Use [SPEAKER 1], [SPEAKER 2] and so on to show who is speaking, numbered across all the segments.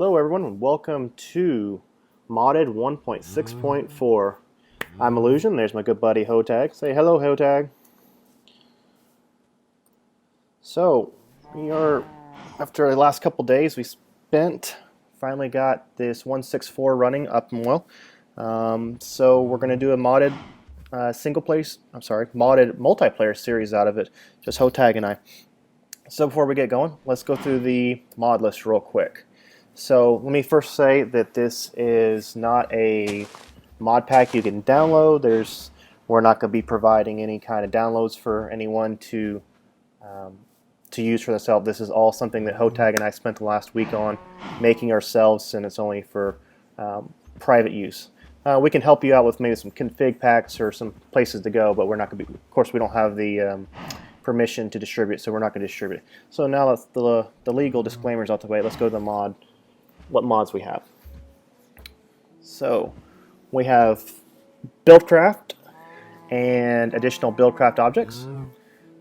[SPEAKER 1] Hello everyone and welcome to Modded 1.6.4. I'm Illusion, there's my good buddy Hotag. Say hello Hotag. So, after the last couple days we finally got this 1.6.4 running up and well. So we're going to do a modded modded multiplayer series out of it, just Hotag and I. So before we get going, let's go through the mod list real quick. So let me first say that this is not a mod pack you can download. We're not going to be providing any kind of downloads for anyone to use for themselves. This is all something that Hotag and I spent the last week on making ourselves, and it's only for private use. We can help you out with maybe some config packs or some places to go, but we're not going to be. Of course, we don't have the permission to distribute, so we're not going to distribute it. So now that's the legal disclaimers out the way. Let's go to the mod. What mods we have. So we have Buildcraft and additional Buildcraft objects.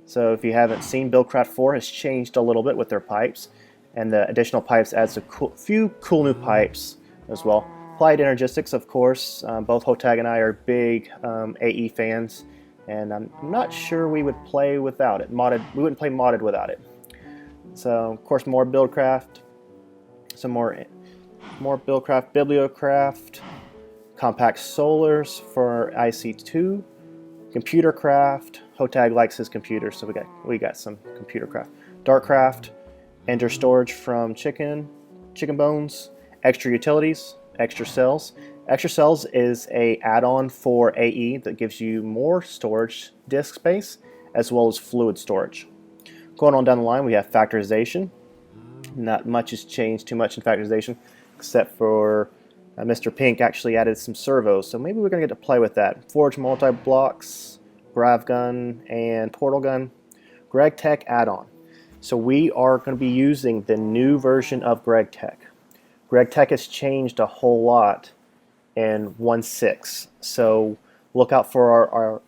[SPEAKER 1] So if you haven't seen, Buildcraft 4 has changed a little bit with their pipes, and the additional pipes adds a few cool new pipes as well. Applied Energistics, of course. Both Hotag and I are big AE fans, and I'm not sure we would play without it. We wouldn't play modded without it. So of course more Buildcraft, some more Buildcraft, Bibliocraft, Compact Solars for IC2, Computercraft. Hotag likes his computer, so we got some Computercraft. Darkcraft, Ender Storage from Chicken Bones, Extra Utilities, Extra Cells. Extra Cells is a add-on for AE that gives you more storage disk space as well as fluid storage. Going on down the line, we have Factorization. Not much has changed too much in Factorization, except for Mr. Pink actually added some servos, so maybe we're going to get to play with that. Forge multi-blocks, grav gun, and portal gun. Gregtech add-on. So we are going to be using the new version of Gregtech. Gregtech has changed a whole lot in 1.6, so look out for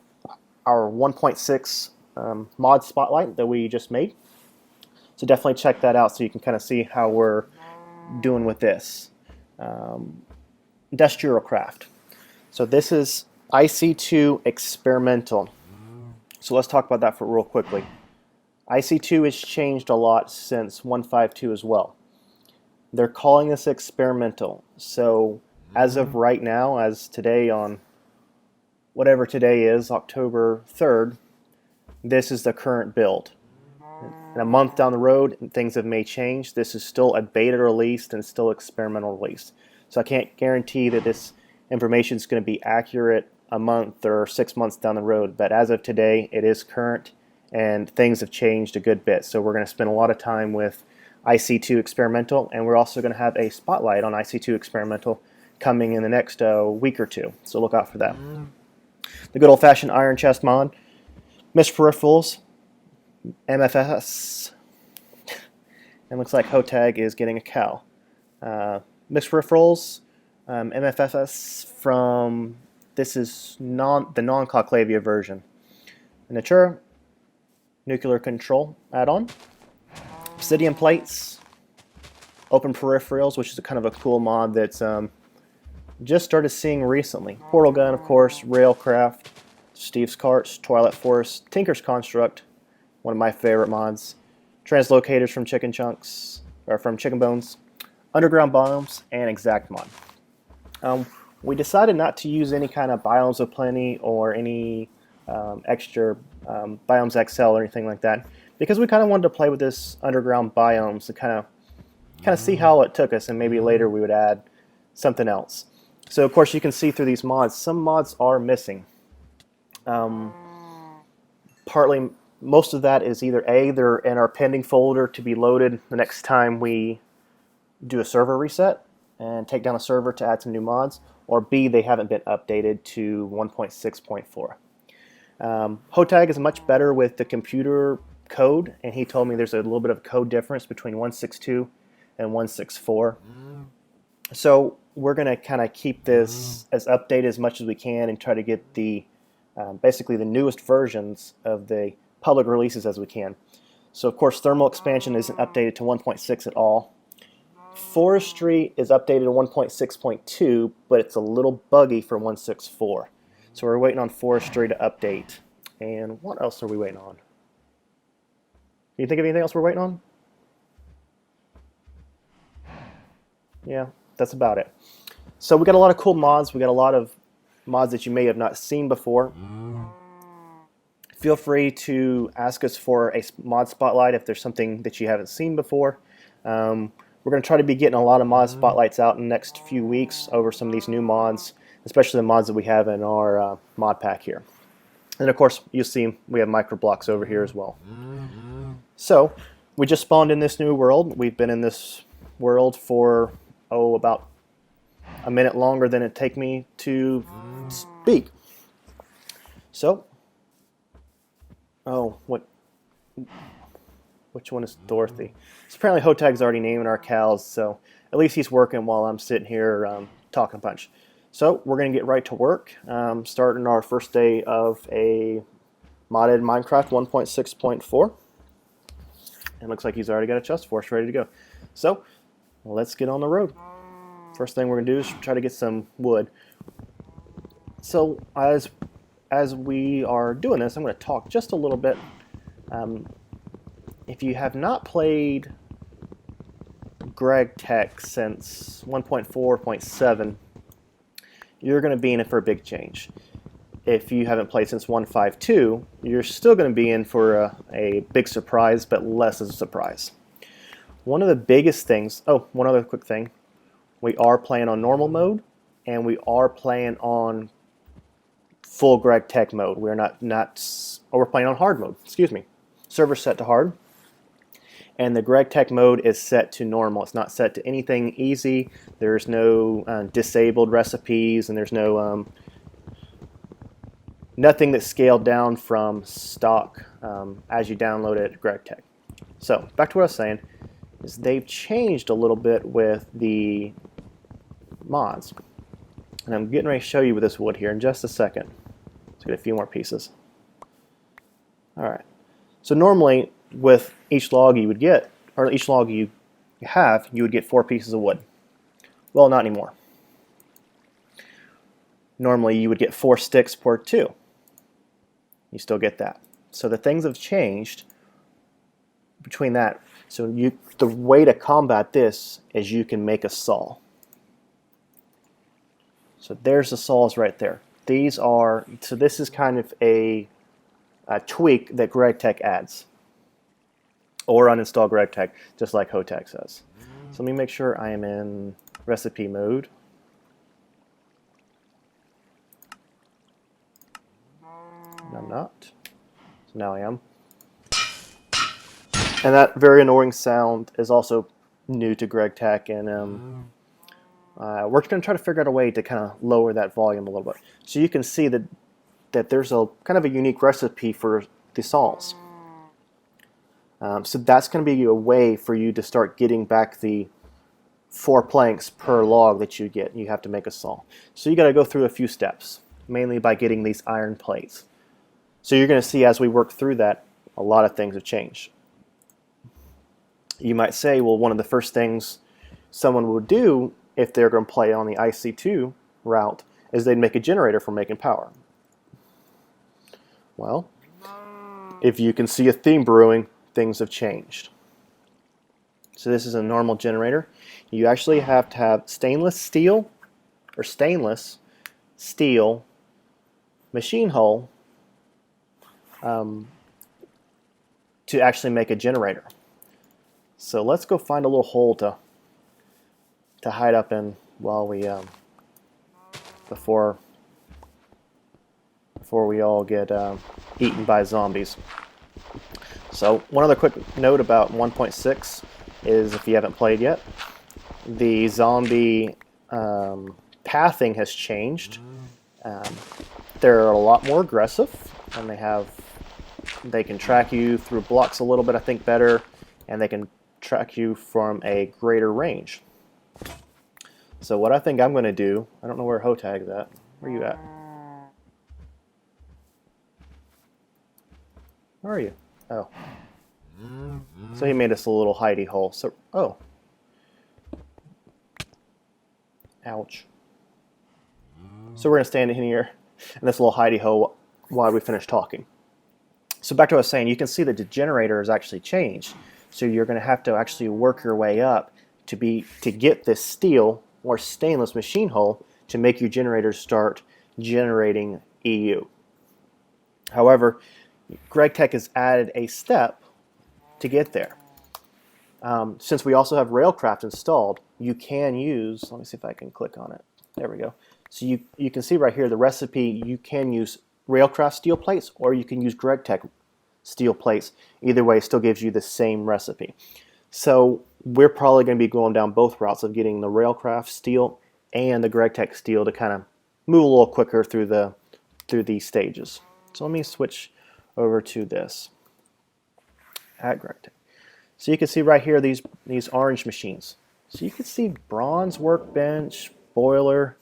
[SPEAKER 1] our 1.6 mod spotlight that we just made. So definitely check that out so you can kind of see how we're doing with this. Industrial Craft. So this is IC2 experimental. So let's talk about that for real quickly. IC2 has changed a lot since 1.5.2 as well. They're calling this experimental. So as of right now, as today on whatever today is, October 3rd, this is the current build. In a month down the road, things may change. This is still a beta release and still experimental release. So I can't guarantee that this information is going to be accurate a month or 6 months down the road. But as of today, it is current, and things have changed a good bit. So we're going to spend a lot of time with IC2 experimental, and we're also going to have a spotlight on IC2 experimental coming in the next week or two. So look out for that. The good old-fashioned Iron Chest mod, Missed Peripherals, MFS, and looks like Hotag is getting a cow. Mixed Peripherals, MFS from, this is the non-Conclavia version. Natura, Nuclear Control add-on. Obsidian Plates, Open Peripherals, which is kind of a cool mod that's just started seeing recently. Portal Gun, of course, Railcraft, Steve's Carts, Twilight Forest, Tinker's Construct, one of my favorite mods. Translocators from Chicken Bones, Underground Biomes, and Exact Mod. We decided not to use any kind of Biomes of Plenty or any extra Biomes XL or anything like that, because we kind of wanted to play with this underground biomes to kind of see how it took us, and maybe later we would add something else. So of course you can see through these mods, some mods are missing. Partly, most of that is either A, they're in our pending folder to be loaded the next time we do a server reset and take down a server to add some new mods, or B, they haven't been updated to 1.6.4. Hotag is much better with the computer code, and he told me there's a little bit of code difference between 1.6.2 and 1.6.4. So we're going to kind of keep this as updated as much as we can and try to get the basically the newest versions of the public releases as we can. So of course thermal expansion isn't updated to 1.6 at all. Forestry is updated in 1.6.2, but it's a little buggy for 1.6.4. So we're waiting on forestry to update. And what else are we waiting on? Can you think of anything else we're waiting on? Yeah, that's about it. So we got a lot of cool mods. We got a lot of mods that you may have not seen before. Feel free to ask us for a mod spotlight if there's something that you haven't seen before. We're going to try to be getting a lot of mod spotlights out in the next few weeks over some of these new mods, especially the mods that we have in our mod pack here. And of course, you'll see we have micro blocks over here as well. So we just spawned in this new world. We've been in this world for about a minute longer than it take me to speak. So, which one is Dorothy? So apparently Hotag's already naming our cows, so at least he's working while I'm sitting here talking punch. So we're going to get right to work, starting our first day of a modded Minecraft 1.6.4. And it looks like he's already got a chest for us ready to go. So let's get on the road. First thing we're going to do is try to get some wood. So as we are doing this, I'm going to talk just a little bit. If you have not played Gregtech since 1.4.7, you're going to be in for a big change. If you haven't played since 1.5.2, you're still going to be in for a big surprise, but less of a surprise. One of the biggest things, one other quick thing, we are playing on normal mode, and we are playing on full Gregtech mode. We're we're playing on hard mode, excuse me. Server set to hard. And the Gregtech mode is set to normal. It's not set to anything easy. There's no disabled recipes, and there's no nothing that's scaled down from stock as you download it at Gregtech. So back to what I was saying, is they've changed a little bit with the mods. And I'm getting ready to show you with this wood here in just a second. Let's get a few more pieces. Alright. So normally with each log you would get, or each log you have, you would get 4 pieces of wood. Well, not anymore. Normally you would get 4 sticks per 2. You still get that. So the things have changed between that. So the way to combat this is you can make a saw. So there's the saws right there. So this is kind of a tweak that Gregtech adds. Or uninstall Gregtech, just like Hotag says. So let me make sure I am in recipe mode. And I'm not. So now I am. And that very annoying sound is also new to Gregtech, and we're going to try to figure out a way to kind of lower that volume a little bit. So you can see that there's a kind of a unique recipe for the saws. So that's going to be a way for you to start getting back the 4 planks per log that you get. You have to make a saw. So you got to go through a few steps, mainly by getting these iron plates. So you're going to see as we work through that, a lot of things have changed. You might say, well, one of the first things someone would do if they're going to play on the IC2 route is they'd make a generator for making power. Well, if you can see a theme brewing, things have changed. So this is a normal generator. You actually have to have stainless steel machine hull to actually make a generator. So let's go find a little hole to hide up in while we before we all get eaten by zombies. So one other quick note about 1.6 is, if you haven't played yet, the zombie pathing has changed. They're a lot more aggressive, and they can track you through blocks a little bit, I think, better, and they can track you from a greater range. So what I think I'm going to do, I don't know where Hotag's at. Where are you at? Where are you? Oh. So he made us a little hidey hole. So, Ouch. So we're going to stand in here in this little hidey hole while we finish talking. So back to what I was saying, you can see that the generator has actually changed. So you're going to have to actually work your way up to get this steel or stainless machine hull to make your generator start generating EU. However, Gregtech has added a step to get there. Since we also have Railcraft installed, you can use, let me see if I can click on it. There we go. So you can see right here the recipe, you can use Railcraft steel plates or you can use Gregtech steel plates. Either way, it still gives you the same recipe. So we're probably going to be going down both routes of getting the Railcraft steel and the Gregtech steel to kind of move a little quicker through these stages. So let me switch over to this at Gregtech. So you can see right here these orange machines. So you can see bronze workbench, boiler,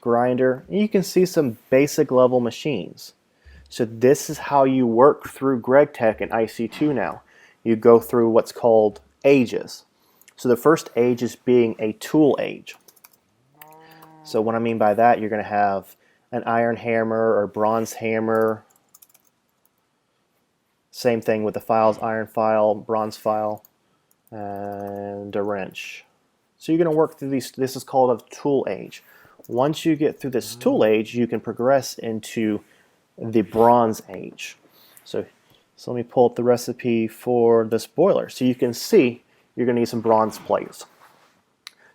[SPEAKER 1] grinder, and you can see some basic level machines. So this is how you work through Gregtech and IC2 now. You go through what's called ages. So the first age is being a tool age. So what I mean by that, you're going to have an iron hammer or bronze hammer. Same thing with the files, iron file, bronze file, and a wrench. So you're going to work through these. This is called a tool age. Once you get through this tool age, you can progress into the bronze age. So let me pull up the recipe for this boiler. So you can see you're going to need some bronze plates.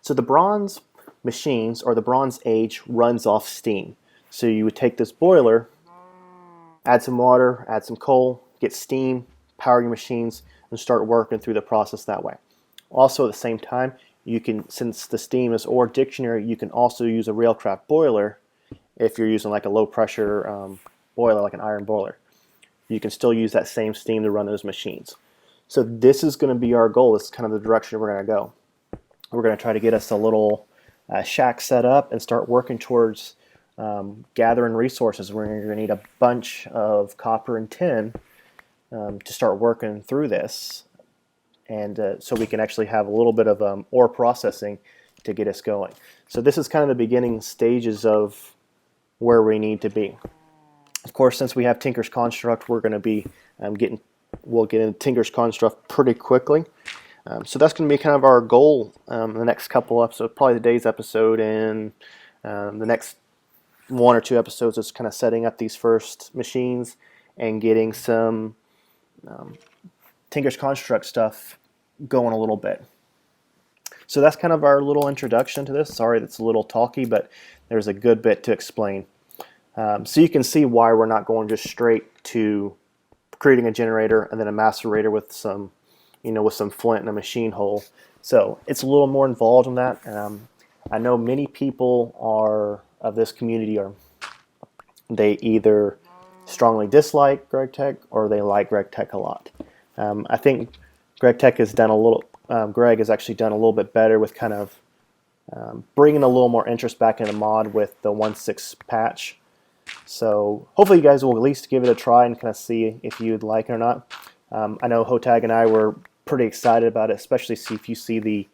[SPEAKER 1] So the bronze machines or the bronze age runs off steam. So you would take this boiler, add some water, add some coal, get steam, power your machines, and start working through the process that way. Also at the same time, you can, since the steam is ore dictionary, you can also use a Railcraft boiler if you're using like a low pressure boiler, like an iron boiler. You can still use that same steam to run those machines. So this is going to be our goal. This is kind of the direction we're going to go. We're going to try to get us a little shack set up and start working towards gathering resources. We're going to need a bunch of copper and tin to start working through this, and so we can actually have a little bit of ore processing to get us going. So this is kind of the beginning stages of where we need to be. Of course, since we have Tinker's Construct, we're going to be we'll get into Tinker's Construct pretty quickly. So that's going to be kind of our goal in the next couple episodes, probably today's episode and the next 1 or 2 episodes is kind of setting up these first machines and getting some Tinker's Construct stuff going a little bit. So that's kind of our little introduction to this. Sorry that's a little talky, but there's a good bit to explain. So you can see why we're not going just straight to creating a generator and then a macerator with some, with some flint and a machine hole. So it's a little more involved in that. I know many people of this community they either strongly dislike Gregtech or they like Gregtech a lot. I think Gregtech has done Greg has actually done a little bit better with kind of bringing a little more interest back in the mod with the 1.6 patch. So hopefully you guys will at least give it a try and kind of see if you'd like it or not. I know Hotag and I were pretty excited about it, especially if you see the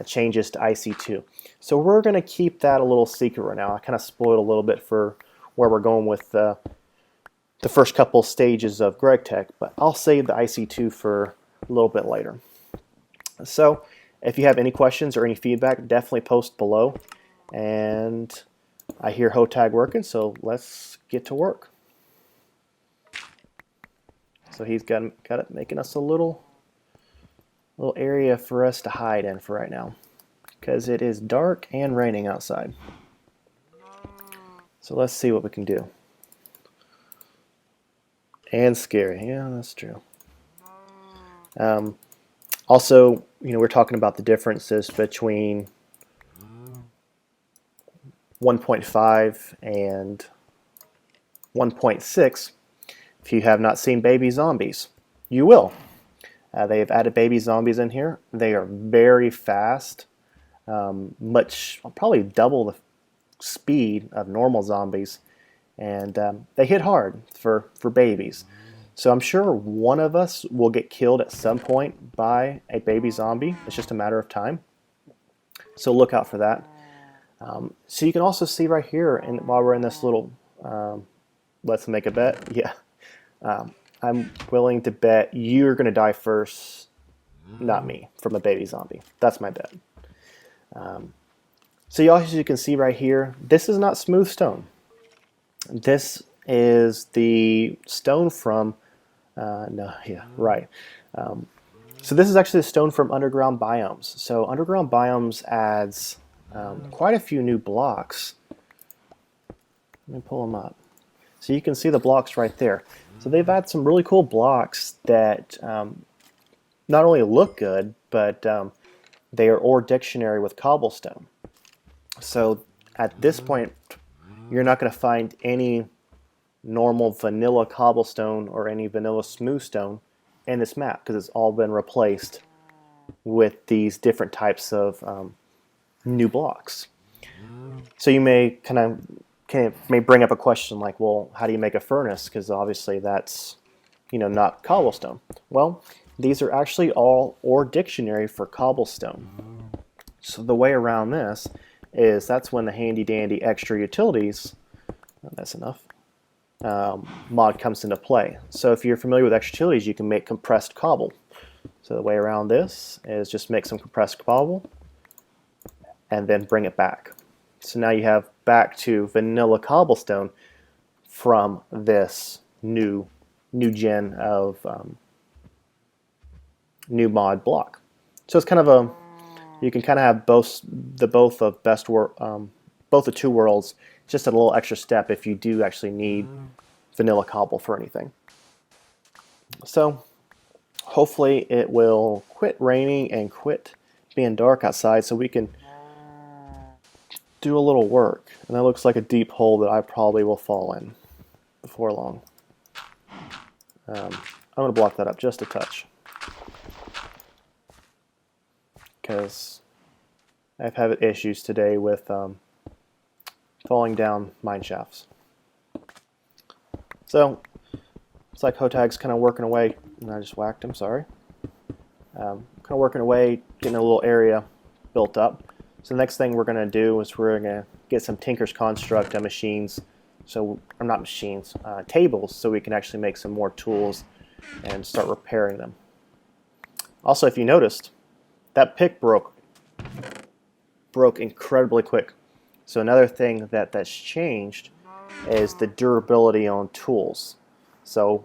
[SPEAKER 1] changes to IC2. So we're going to keep that a little secret right now. I kind of spoiled a little bit for where we're going with the first couple stages of Gregtech, but I'll save the IC2 for a little bit later. So if you have any questions or any feedback, definitely post below. And I hear Hotag working, so let's get to work. So he's got it making us a little area for us to hide in for right now, because it is dark and raining outside. So let's see what we can do. And scary, yeah, that's true. Also, we're talking about the differences between 1.5 and 1.6. If you have not seen baby zombies, you will. They have added baby zombies in here. They are very fast, probably double the speed of normal zombies, and they hit hard for babies. So I'm sure one of us will get killed at some point by a baby zombie. It's just a matter of time. So look out for that. So you can also see right here, and while we're in this little, let's make a bet. Yeah, I'm willing to bet you're going to die first, not me, from a baby zombie. That's my bet. So as you can see right here, this is not smooth stone. This is the stone from, no, yeah, right. So this is actually the stone from underground biomes. So underground biomes adds quite a few new blocks. Let me pull them up. So you can see the blocks right there. So they've had some really cool blocks that not only look good, but they are ore dictionary with cobblestone. So at this point, you're not going to find any normal vanilla cobblestone or any vanilla smooth stone in this map because it's all been replaced with these different types of new blocks. So you may may bring up a question like, well, how do you make a furnace? Because obviously that's not cobblestone. Well, these are actually all ore dictionary for cobblestone. So the way around this is that's when the handy dandy extra utilities, that's enough, mod comes into play. So if you're familiar with extra utilities, you can make compressed cobble. So the way around this is just make some compressed cobble and then bring it back. So now you have back to vanilla cobblestone from this new gen of new mod block. So it's kind of you can kind of have both the two worlds, just a little extra step if you do actually need vanilla cobble for anything. So hopefully it will quit raining and quit being dark outside so we can do a little work. And that looks like a deep hole that I probably will fall in before long. I'm going to block that up just a touch, because I've had issues today with falling down mine shafts. So it's like Hotag's kind of working away, and I just whacked him, sorry. Kind of working away, getting a little area built up. So the next thing we're going to do is we're going to get some Tinker's Construct machines, or not machines, tables, so we can actually make some more tools and start repairing them. Also, if you noticed, that pick broke incredibly quick. So another thing that's changed is the durability on tools. So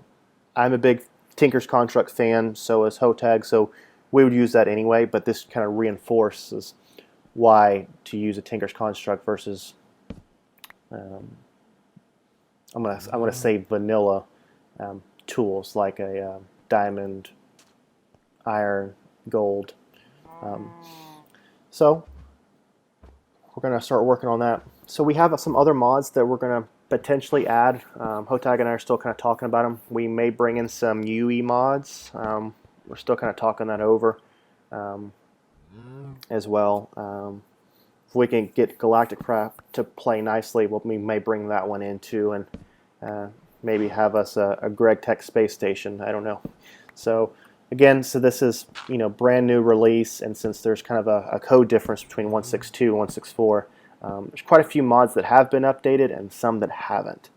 [SPEAKER 1] I'm a big Tinker's Construct fan, so is Hotag, so we would use that anyway, but this kind of reinforces why to use a Tinker's Construct versus I'm gonna say vanilla tools like a diamond, iron, gold. So we're going to start working on that. So we have some other mods that we're going to potentially add. Hotag and I are still kind of talking about them. We may bring in some UE mods. We're still kind of talking that over as well. If we can get Galactic Craft to play nicely, we may bring that one in too, and maybe have us a Gregtech space station. I don't know. So again, this is brand new release, and since there's kind of a code difference between 1.6.2 and 1.6.4, there's quite a few mods that have been updated and some that haven't.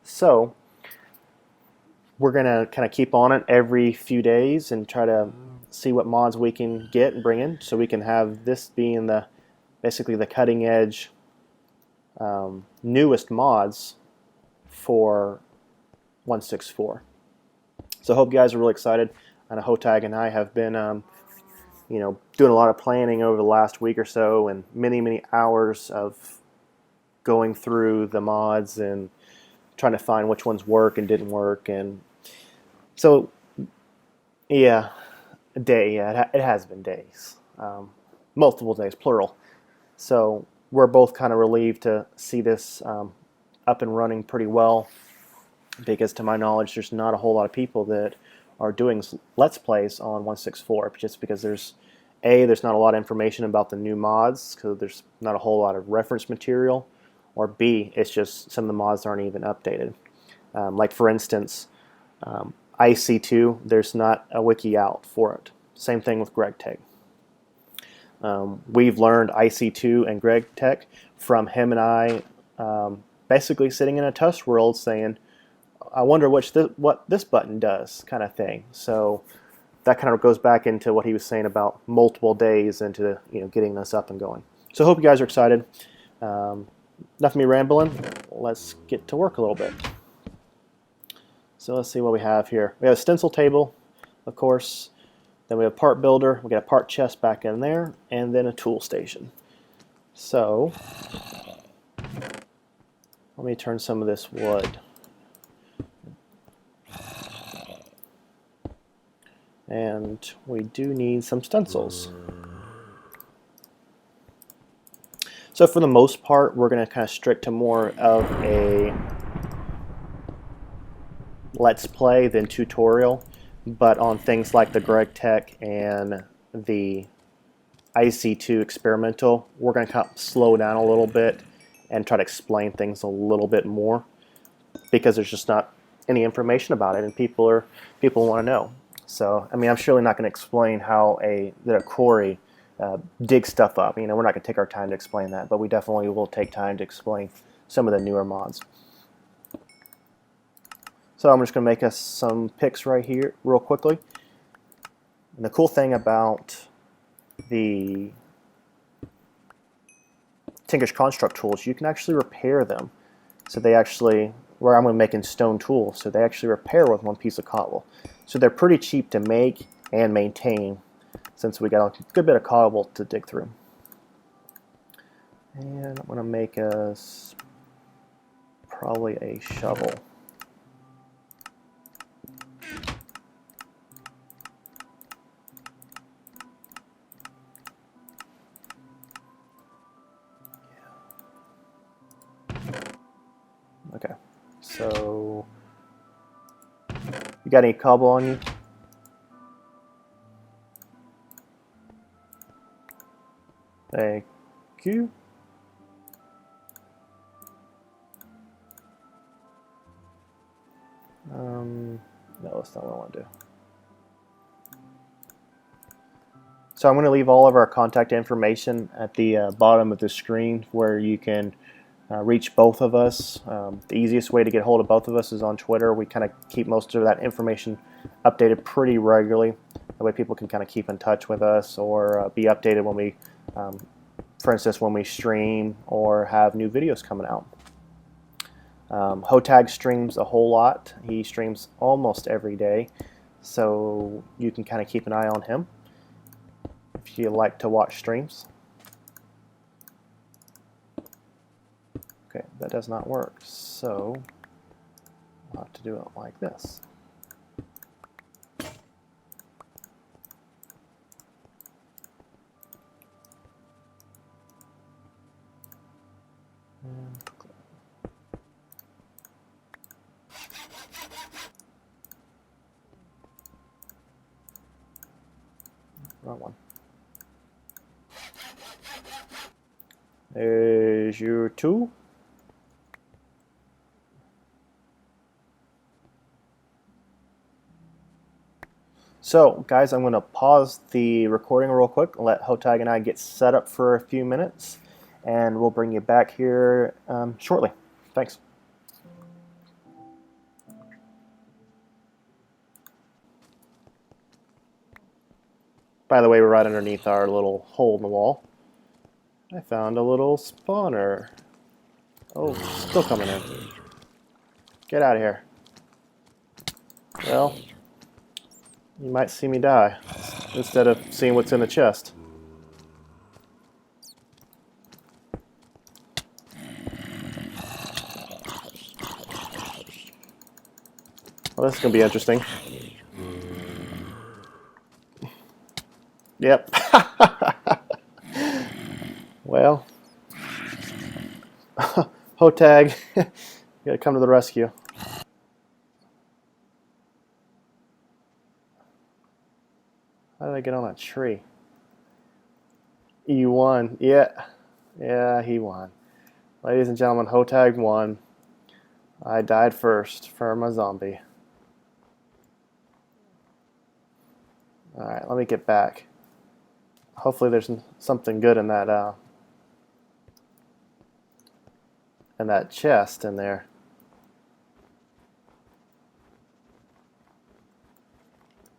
[SPEAKER 1] So we're gonna kind of keep on it every few days and try to see what mods we can get and bring in, so we can have this being basically the cutting edge newest mods for 1.6.4. So I hope you guys are really excited. And Hotag and I have been, doing a lot of planning over the last week or so, and many hours of going through the mods and trying to find which ones work and didn't work. And so, yeah, it has been days, multiple days, plural. So we're both kind of relieved to see this up and running pretty well, because to my knowledge, there's not a whole lot of people that are doing Let's Plays on 1.6.4, just because there's not a lot of information about the new mods, because there's not a whole lot of reference material, or B, it's just some of the mods aren't even updated. Like for instance, IC2, there's not a wiki out for it. Same thing with Gregtech. We've learned IC2 and Gregtech from him and I, basically sitting in a test world saying, I wonder what this button does, kind of thing. So that kind of goes back into what he was saying about multiple days into getting this up and going. So I hope you guys are excited. Enough of me rambling. Let's get to work a little bit. So let's see what we have here. We have a stencil table, of course. Then we have a part builder. We got a part chest back in there, and then a tool station. So let me turn some of this wood. And we do need some stencils. So for the most part, we're going to kind of stick to more of a let's play than tutorial. But on things like the Gregtech and the IC2 experimental, we're going to kind of slow down a little bit and try to explain things a little bit more, because there's just not any information about it, and people want to know. So, I mean, I'm surely not going to explain how a quarry digs stuff up. We're not going to take our time to explain that, but we definitely will take time to explain some of the newer mods. So I'm just going to make us some picks right here real quickly. And the cool thing about the Tinker's Construct tools, you can actually repair them. So they actually, where I'm going to make in stone tools, so they actually repair with one piece of cobble. So they're pretty cheap to make and maintain, since we got a good bit of cobble to dig through. And I'm going to make us probably a shovel. Okay, so you got any cobble on you? Thank you. No, that's not what I want to do. So I'm going to leave all of our contact information at the bottom of the screen, where you can reach both of us. The easiest way to get hold of both of us is on Twitter. We kind of keep most of that information updated pretty regularly. That way people can kind of keep in touch with us, or be updated when we, for instance, when we stream or have new videos coming out. Hotag streams a whole lot. He streams almost every day, so you can kind of keep an eye on him if you like to watch streams. Okay, that does not work, so I'll have to do it like this. Wrong one. There's your tool. So, guys, I'm going to pause the recording real quick, let Hotag and I get set up for a few minutes, and we'll bring you back here shortly. Thanks. By the way, we're right underneath our little hole in the wall. I found a little spawner. Oh, still coming in. Get out of here. Well, you might see me die instead of seeing what's in the chest. Well, this is going to be interesting. Yep. Well, Hotag, you gotta come to the rescue. How did I get on that tree? You won. Yeah, he won. Ladies and gentlemen, Hotag won. I died first from a zombie. Alright, let me get back. hopefully there's something good in that chest in there.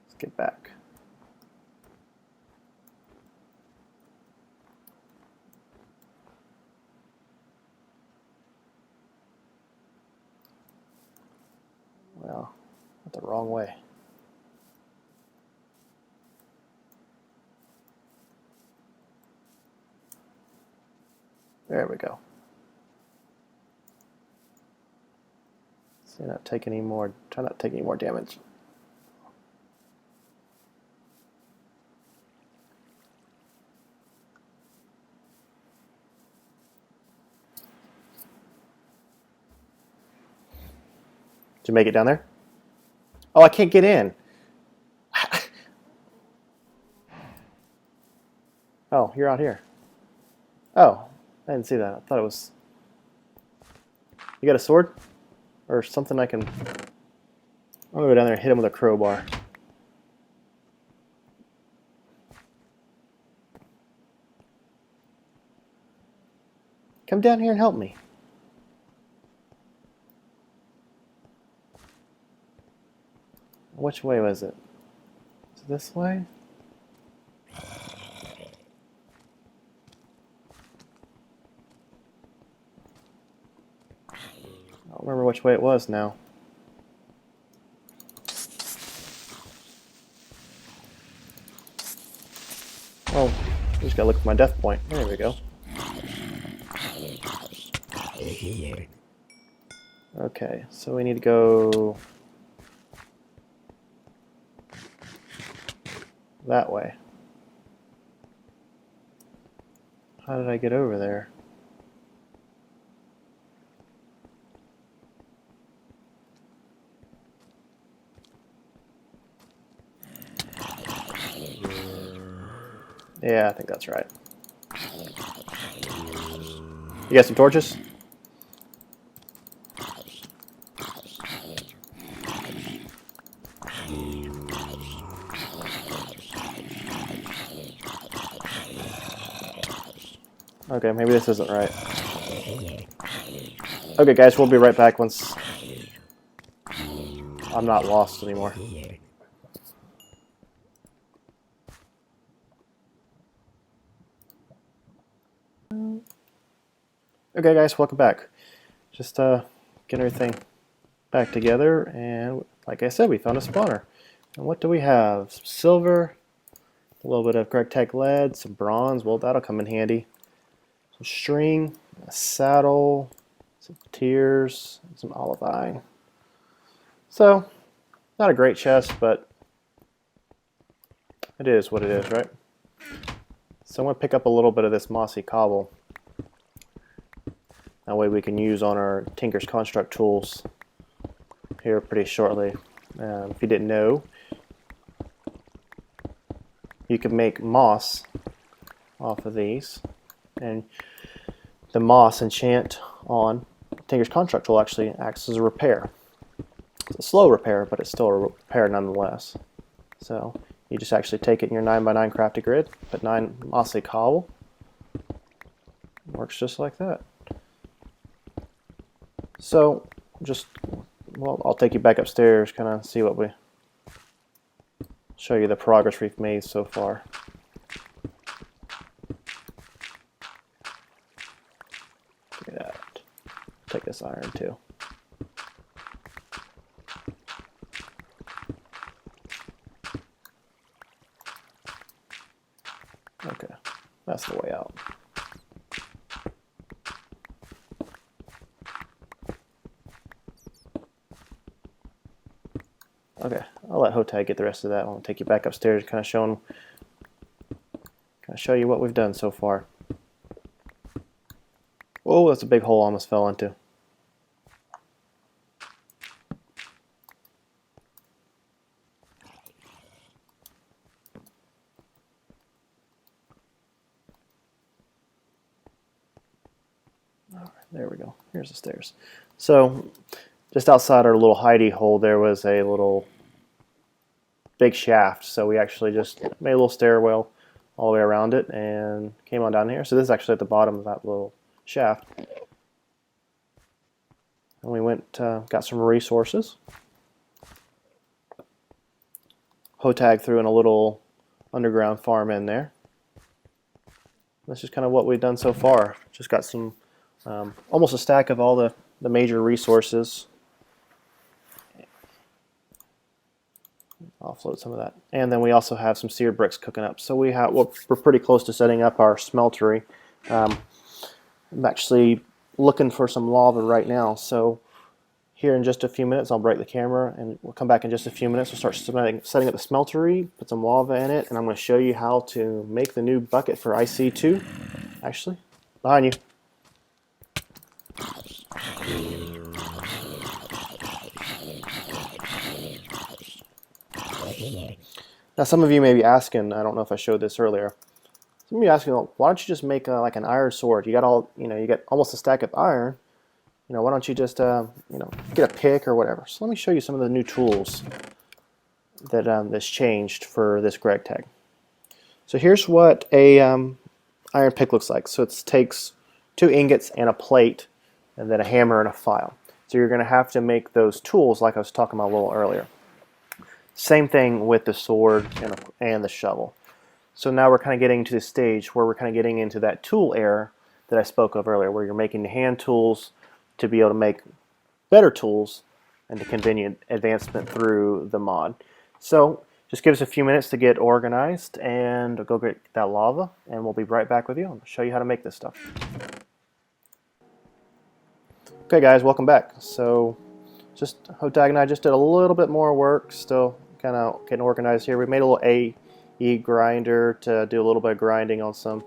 [SPEAKER 1] Let's get back. Well, went the wrong way. There we go. So not take any more. Try not to take any more damage. Did you make it down there? Oh, I can't get in. Oh, you're out here. Oh, I didn't see that. I thought it was... You got a sword? Or something I can... I'm gonna go down there and hit him with a crowbar. Come down here and help me. Which way was it? Is it this way? I don't remember which way it was now. Oh, I just gotta look for my death point. There we go. Okay, so we need to go that way. How did I get over there? Yeah, I think that's right. You got some torches? Okay, maybe this isn't right. Okay, guys, we'll be right back once I'm not lost anymore. Okay, guys, welcome back. Just get everything back together, and like I said, we found a spawner. And what do we have? Some silver, a little bit of Gregtech lead, some bronze. Well, that'll come in handy. Some string, a saddle, some tears, and some olivine. So, not a great chest, but it is what it is, right? So I'm going to pick up a little bit of this mossy cobble. That way we can use on our Tinker's Construct tools here pretty shortly. If you didn't know, you can make moss off of these, and the moss enchant on Tinker's Construct tool actually acts as a repair. It's a slow repair, but it's still a repair nonetheless. So you just actually take it in your 9x9 crafted grid, put 9 mossy cobble. Works just like that. So just, well, I'll take you back upstairs, kind of see what we, show you the progress we've made so far. Look at that. Take this iron too. Okay, that's the way out. Okay, I'll let Hotag get the rest of that. I'll take you back upstairs, kind of show you what we've done so far. Oh, that's a big hole I almost fell into. All right, there we go. Here's the stairs. So, just outside our little hidey hole, there was a little big shaft. So we actually just made a little stairwell, all the way around it and came on down here. So this is actually at the bottom of that little shaft. And we went, got some resources. Hotag threw in a little underground farm in there. That's just kind of what we've done so far. Just got some, almost a stack of all the major resources. Offload some of that. And then we also have some seared bricks cooking up. So we're pretty close to setting up our smeltery. I'm actually looking for some lava right now. So here in just a few minutes, I'll break the camera and we'll come back in just a few minutes. We'll start setting up the smeltery, put some lava in it, and I'm going to show you how to make the new bucket for IC2. Actually, behind you. Now some of you may be asking, I don't know if I showed this earlier, some of you asking, well, why don't you just make like an iron sword? You got you got almost a stack of iron. Why don't you just get a pick or whatever? So let me show you some of the new tools that that's changed for this Gregtech. So here's what a iron pick looks like. So it takes 2 ingots and a plate, and then a hammer and a file. So you're going to have to make those tools like I was talking about a little earlier. Same thing with the sword and the shovel. So now we're kind of getting to the stage where we're kind of getting into that tool era that I spoke of earlier, where you're making the hand tools to be able to make better tools and to continue advancement through the mod. So just give us a few minutes to get organized and go get that lava, and we'll be right back with you. I'll show you how to make this stuff. Okay guys, welcome back. So just Hotag and I just did a little bit more work, still kind of getting organized here. We made a little AE grinder to do a little bit of grinding on some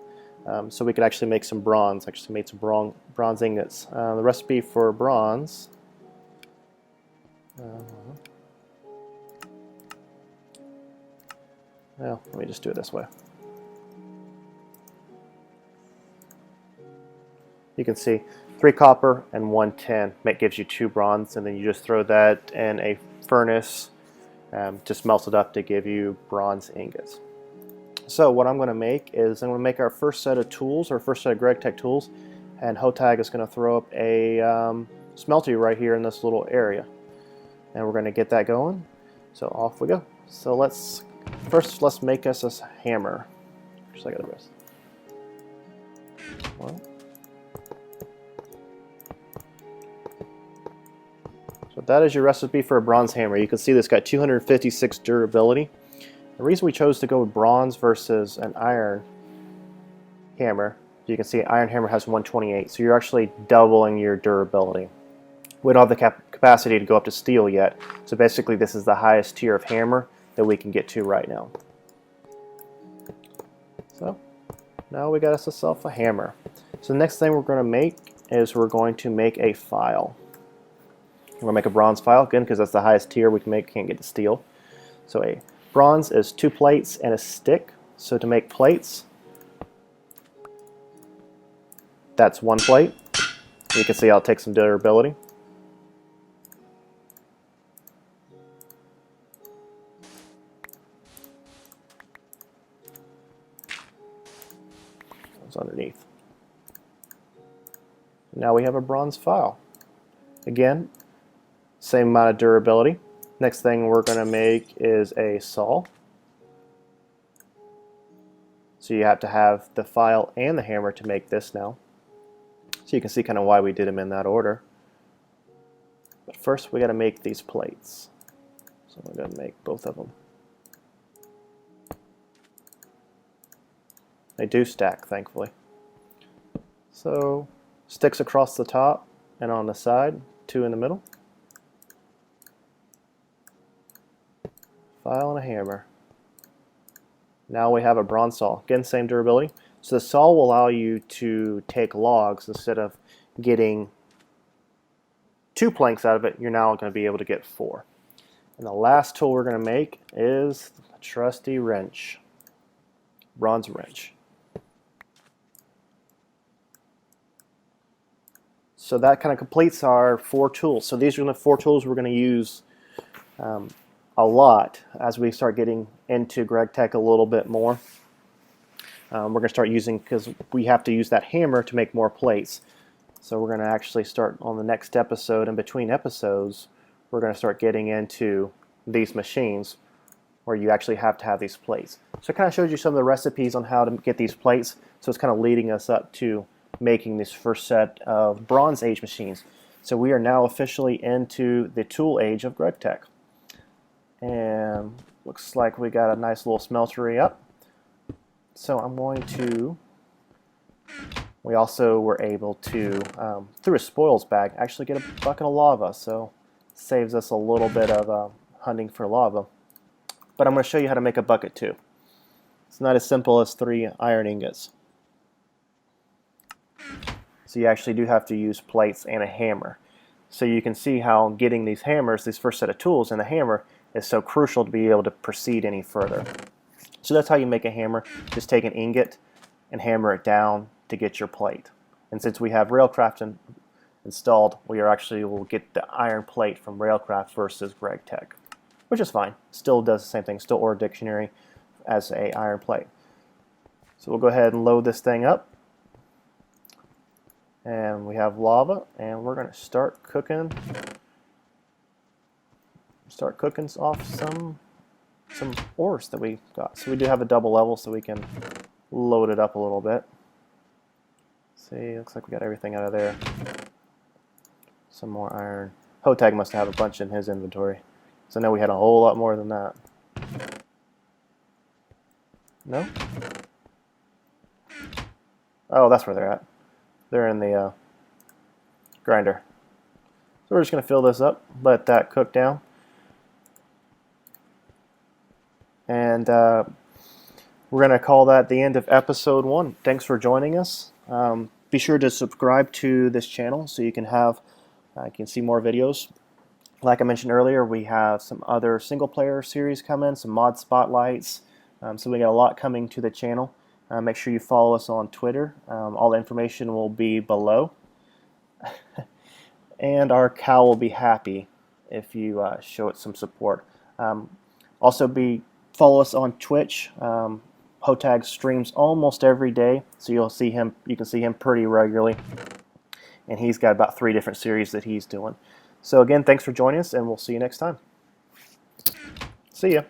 [SPEAKER 1] so we could actually make some bronze. Actually made some bronze ingots. The recipe for bronze. Well, let me just do it this way. You can see 3 copper and 1 tin. That gives you 2 bronze, and then you just throw that in a furnace, just melts it up to give you bronze ingots. So what I'm going to make is I'm going to make our first set of tools, our first set of Gregtech tools, and Hotag is going to throw up a smeltery right here in this little area. And we're going to get that going. So off we go. So let's make us a hammer. Just like the rest. Well, so that is your recipe for a bronze hammer. You can see this got 256 durability. The reason we chose to go with bronze versus an iron hammer, you can see an iron hammer has 128, so you're actually doubling your durability. We don't have the capacity to go up to steel yet, so basically this is the highest tier of hammer that we can get to right now. So now we got ourselves a hammer. So the next thing we're going to make is we're going to make a file. We're going to make a bronze file, again, because that's the highest tier we can make, can't get to steel. So a bronze is 2 plates and a stick. So to make plates, that's 1 plate. You can see I'll take some durability. It's underneath. Now we have a bronze file. Again, same amount of durability. Next thing we're going to make is a saw. So you have to have the file and the hammer to make this now. So you can see kind of why we did them in that order. But first we got to make these plates. So we're going to make both of them. They do stack, thankfully. So sticks across the top and on the side, 2 in the middle. File and a hammer. Now we have a bronze saw. Again, same durability. So the saw will allow you to take logs instead of getting 2 planks out of it. You're now going to be able to get 4. And the last tool we're going to make is a trusty wrench. Bronze wrench. So that kind of completes our 4 tools. So these are the 4 tools we're going to use a lot as we start getting into Gregtech a little bit more. we're going to start using, because we have to use that hammer to make more plates. So we're going to actually start on the next episode, and between episodes we're going to start getting into these machines where you actually have to have these plates. So I kind of showed you some of the recipes on how to get these plates, so it's kind of leading us up to making this first set of Bronze Age machines. So we are now officially into the tool age of Gregtech. And looks like we got a nice little smeltery up. So I'm going to, we also were able to, through a spoils bag, actually get a bucket of lava, so saves us a little bit of hunting for lava. But I'm going to show you how to make a bucket too. It's not as simple as 3 iron ingots. So you actually do have to use plates and a hammer. So you can see how getting these hammers, this first set of tools and the hammer, is so crucial to be able to proceed any further. So that's how you make a hammer. Just take an ingot and hammer it down to get your plate. And since we have Railcraft installed, we are actually will get the iron plate from Railcraft versus Gregtech, which is fine. Still does the same thing, still or dictionary as a iron plate. So we'll go ahead and load this thing up. And we have lava, and we're going to start cooking off some ores that we got. So we do have a double level, so we can load it up a little bit. See, looks like we got everything out of there. Some more iron. Hotag must have a bunch in his inventory. So now we had a whole lot more than that. No? Oh, that's where they're at. They're in the grinder. So we're just going to fill this up, let that cook down. And we're going to call that the end of episode 1. Thanks for joining us. Be sure to subscribe to this channel so you can have you can see more videos. Like I mentioned earlier, we have some other single player series coming, some mod spotlights. So we got a lot coming to the channel. Make sure you follow us on Twitter. All the information will be below. And our cow will be happy if you show it some support. Also follow us on Twitch. Hotag streams almost every day, so you can see him pretty regularly. And he's got about 3 different series that he's doing. So again, thanks for joining us, and we'll see you next time. See ya.